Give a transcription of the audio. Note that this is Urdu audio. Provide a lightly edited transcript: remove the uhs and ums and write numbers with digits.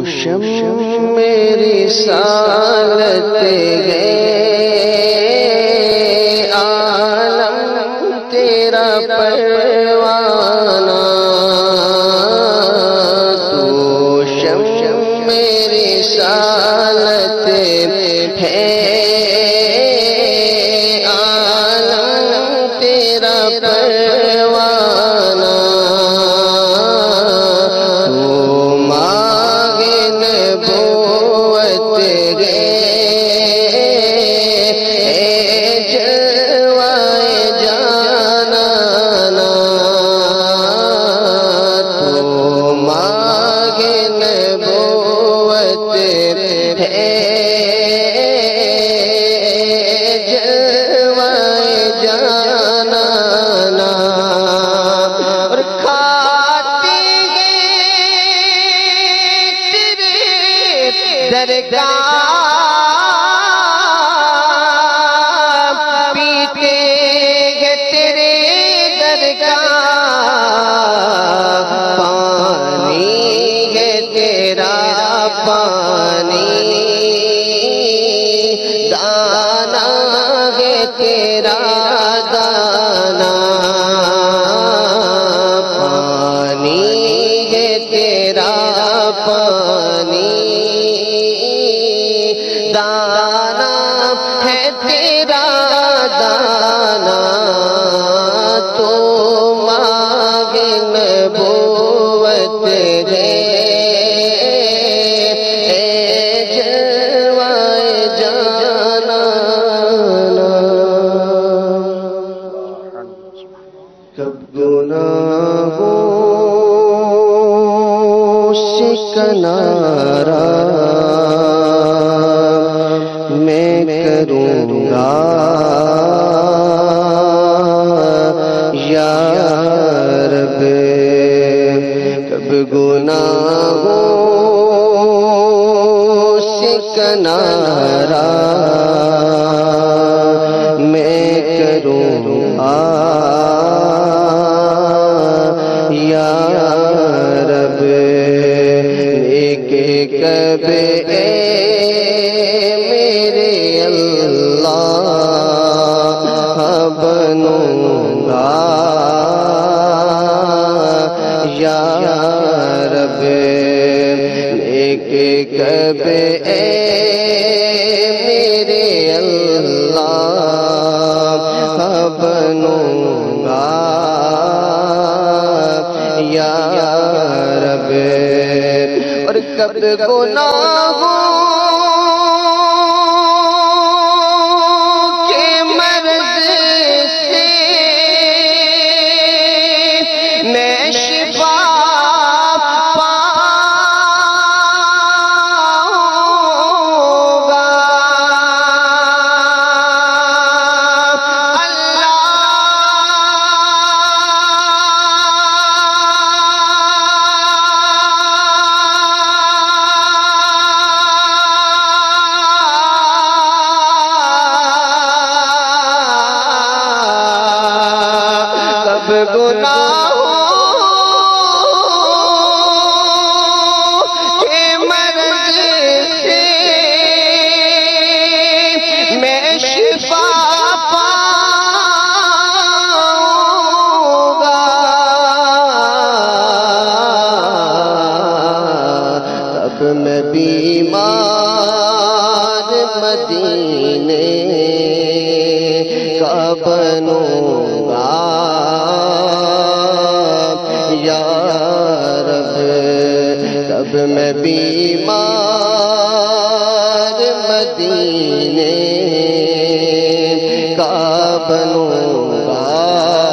شم رسالت ہے عالم تیرا پروانہ تو شم رسالت ہے عالم تیرا پروانہ پیتے گے تیرے درگاہ پانی ہے تیرا پانی دانا ہے تیرا دانا پانی ہے تیرا پانی دانا ہے تیرا دانا تو مانگے نبوت دے اے جلوائے جانا کب گناہوں سے کنارہ میں کروں گا یا رب کب گناہوں سے کنارہ میں کروں گا یا رب نیک کب بنوں گا یا رب نیک کب اے میرے اللہ بنوں گا یا رب اور کب گناہوں گناہوں کے مرض سے میں شفا پاؤں گا تب میں بیمار مدینے کا بنوں گا یا رب تب میں بیمار مدینے کا بنوں گا